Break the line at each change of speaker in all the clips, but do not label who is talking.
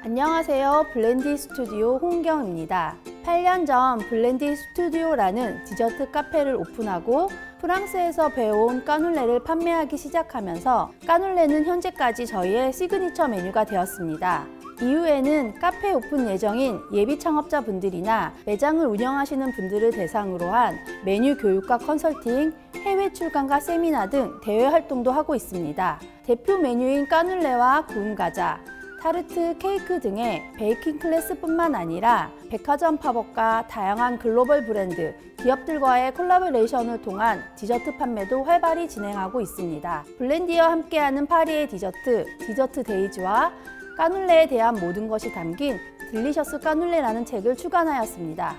안녕하세요. 블렌디 스튜디오 홍경입니다. 8년 전 블렌디 스튜디오라는 디저트 카페를 오픈하고 프랑스에서 배워온 까눌레를 판매하기 시작하면서 까눌레는 현재까지 저희의 시그니처 메뉴가 되었습니다. 이후에는 카페 오픈 예정인 예비 창업자분들이나 매장을 운영하시는 분들을 대상으로 한 메뉴 교육과 컨설팅, 해외 출강과 세미나 등 대외 활동도 하고 있습니다. 대표 메뉴인 까눌레와 구운 과자, 타르트, 케이크 등의 베이킹 클래스뿐만 아니라 백화점 팝업과 다양한 글로벌 브랜드, 기업들과의 콜라보레이션을 통한 디저트 판매도 활발히 진행하고 있습니다. 블렌디와 함께하는 파리의 디저트 데이즈와 까눌레에 대한 모든 것이 담긴 딜리셔스 까눌레라는 책을 출간하였습니다.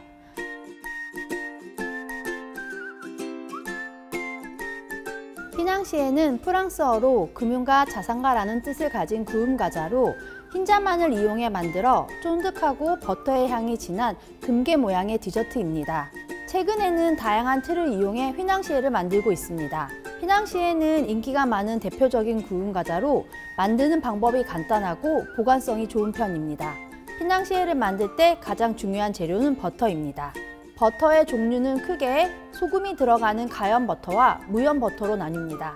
피낭시에는 프랑스어로 금융가, 자산가라는 뜻을 가진 구운 과자로 흰자만을 이용해 만들어 쫀득하고 버터의 향이 진한 금괴 모양의 디저트입니다. 최근에는 다양한 틀을 이용해 휘낭시에를 만들고 있습니다. 휘낭시에는 인기가 많은 대표적인 구운 과자로 만드는 방법이 간단하고 보관성이 좋은 편입니다. 휘낭시에를 만들 때 가장 중요한 재료는 버터입니다. 버터의 종류는 크게 소금이 들어가는 가염 버터와 무염 버터로 나뉩니다.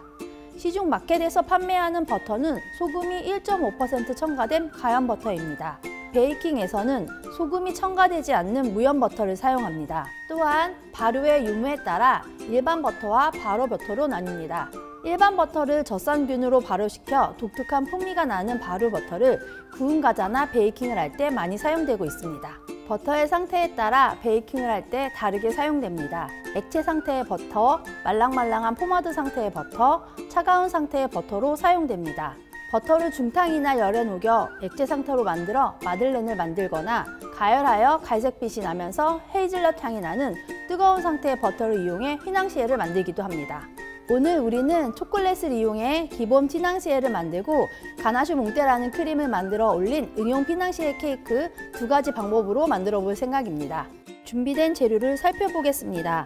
시중 마켓에서 판매하는 버터는 소금이 1.5% 첨가된 가염 버터입니다. 베이킹에서는 소금이 첨가되지 않는 무염 버터를 사용합니다. 또한 발효의 유무에 따라 일반 버터와 발효 버터로 나뉩니다. 일반 버터를 젖산균으로 발효시켜 독특한 풍미가 나는 발효 버터를 구운 과자나 베이킹을 할 때 많이 사용되고 있습니다. 버터의 상태에 따라 베이킹을 할 때 다르게 사용됩니다. 액체 상태의 버터, 말랑말랑한 포마드 상태의 버터, 차가운 상태의 버터로 사용됩니다. 버터를 중탕이나 열에 녹여 액체 상태로 만들어 마들렌을 만들거나 가열하여 갈색빛이 나면서 헤이즐넛 향이 나는 뜨거운 상태의 버터를 이용해 휘낭시에를 만들기도 합니다. 오늘 우리는 초콜릿을 이용해 기본 피낭시에를 만들고 가나슈 몽테라는 크림을 만들어 올린 응용 피낭시에 케이크 두 가지 방법으로 만들어 볼 생각입니다. 준비된 재료를 살펴보겠습니다.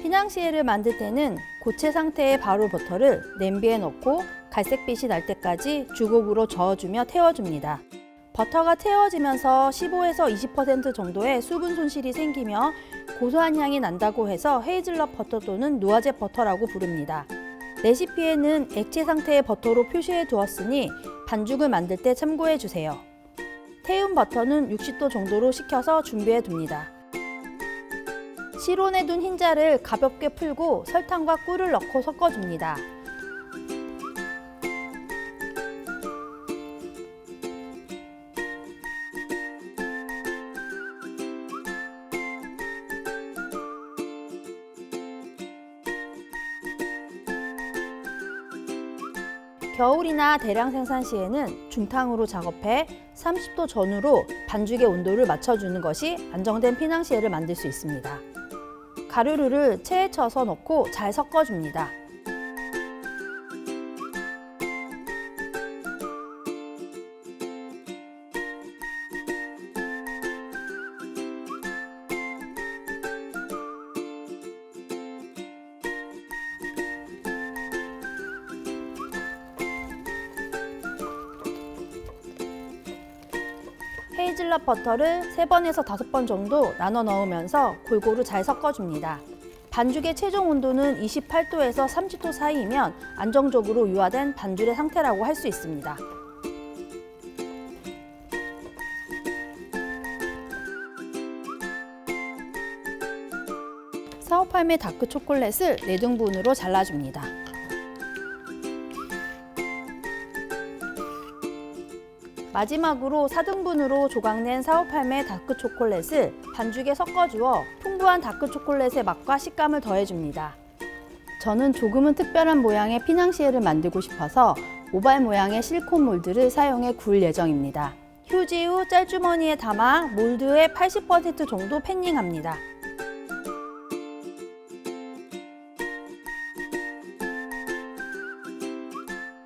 피낭시에를 만들 때는 고체 상태의 발효 버터를 냄비에 넣고 갈색빛이 날 때까지 주걱으로 저어주며 태워줍니다. 버터가 태워지면서 15에서 20% 정도의 수분 손실이 생기며 고소한 향이 난다고 해서 헤이즐넛 버터 또는 누아제 버터라고 부릅니다. 레시피에는 액체 상태의 버터로 표시해 두었으니 반죽을 만들 때 참고해 주세요. 태운 버터는 60도 정도로 식혀서 준비해 둡니다. 실온에 둔 흰자를 가볍게 풀고 설탕과 꿀을 넣고 섞어줍니다. 겨울이나 대량 생산 시에는 중탕으로 작업해 30도 전후로 반죽의 온도를 맞춰주는 것이 안정된 피낭시에를 만들 수 있습니다. 가루를 체에 쳐서 넣고 잘 섞어줍니다. 헤이즐넛 버터를 3번에서 5번 정도 나눠 넣으면서 골고루 잘 섞어줍니다. 반죽의 최종 온도는 28도에서 30도 사이이면 안정적으로 유화된 반죽의 상태라고 할 수 있습니다. 사오팔메 다크 초콜릿을 4등분으로 잘라줍니다. 마지막으로 4등분으로 조각낸 사오팔메 다크 초콜릿을 반죽에 섞어주어 풍부한 다크 초콜릿의 맛과 식감을 더해줍니다. 저는 조금은 특별한 모양의 피낭시에를 만들고 싶어서 오발 모양의 실리콘 몰드를 사용해 구울 예정입니다. 휴지 후 짤주머니에 담아 몰드의 80% 정도 패닝합니다.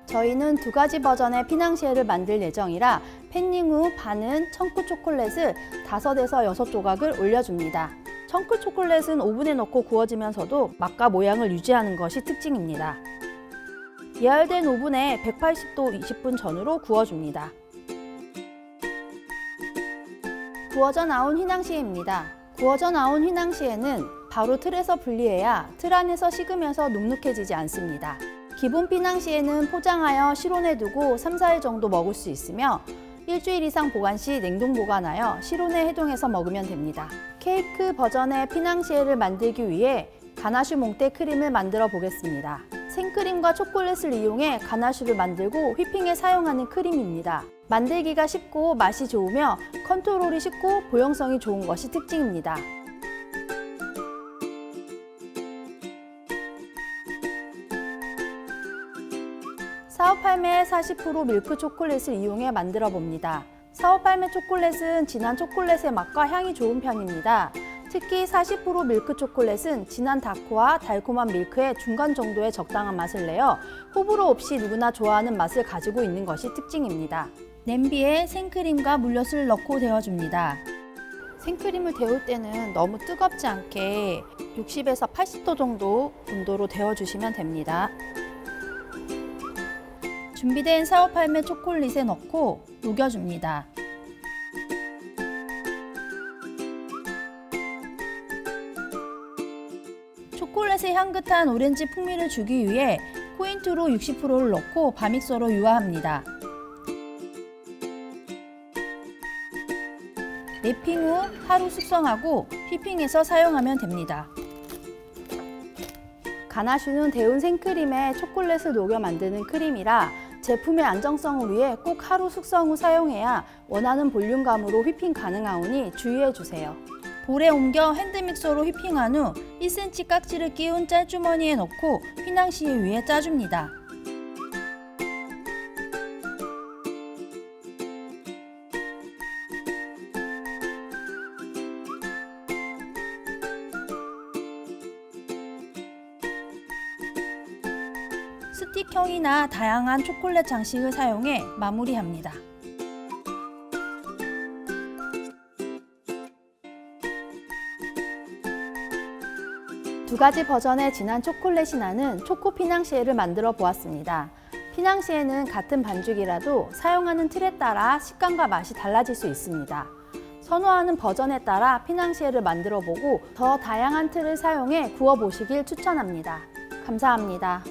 저희는 2가지 버전의 피낭시에를 만들 예정이라 팬닝 후 반은 청크 초콜릿을 5에서 6조각을 올려줍니다. 청크 초콜릿은 오븐에 넣고 구워지면서도 맛과 모양을 유지하는 것이 특징입니다. 예열된 오븐에 180도 20분 전후로 구워줍니다. 구워져 나온 휘낭시에입니다. 구워져 나온 휘낭시에는 바로 틀에서 분리해야 틀 안에서 식으면서 눅눅해지지 않습니다. 기본 휘낭시에는 포장하여 실온에 두고 3, 4일 정도 먹을 수 있으며 일주일 이상 보관 시 냉동 보관하여 실온에 해동해서 먹으면 됩니다. 케이크 버전의 휘낭시에를 만들기 위해 가나슈 몽떼 크림을 만들어 보겠습니다. 생크림과 초콜릿을 이용해 가나슈를 만들고 휘핑에 사용하는 크림입니다. 만들기가 쉽고 맛이 좋으며 컨트롤이 쉽고 보형성이 좋은 것이 특징입니다. 사오팔메 40% 밀크 초콜릿을 이용해 만들어 봅니다. 사오팔메 초콜릿은 진한 초콜릿의 맛과 향이 좋은 편입니다. 특히 40% 밀크 초콜릿은 진한 다크와 달콤한 밀크의 중간 정도의 적당한 맛을 내어 호불호 없이 누구나 좋아하는 맛을 가지고 있는 것이 특징입니다. 냄비에 생크림과 물엿을 넣고 데워줍니다. 생크림을 데울 때는 너무 뜨겁지 않게 60에서 80도 정도 온도로 데워주시면 됩니다. 준비된 사오팔메 초콜릿에 넣고 녹여줍니다. 초콜릿의 향긋한 오렌지 풍미를 주기 위해 포인트로 60%를 넣고 바믹서로 유화합니다. 랩핑 후 하루 숙성하고 휘핑해서 사용하면 됩니다. 가나슈는 데운 생크림에 초콜릿을 녹여 만드는 크림이라 제품의 안정성을 위해 꼭 하루 숙성 후 사용해야 원하는 볼륨감으로 휘핑 가능하오니 주의해 주세요. 볼에 옮겨 핸드믹서로 휘핑한 후 1cm 깍지를 끼운 짤주머니에 넣고 휘낭시에 위에 짜줍니다. 스틱형이나 다양한 초콜릿 장식을 사용해 마무리합니다. 두 가지 버전의 진한 초콜릿이 나는 초코 휘낭시에를 만들어 보았습니다. 휘낭시에는 같은 반죽이라도 사용하는 틀에 따라 식감과 맛이 달라질 수 있습니다. 선호하는 버전에 따라 휘낭시에를 만들어 보고 더 다양한 틀을 사용해 구워 보시길 추천합니다. 감사합니다.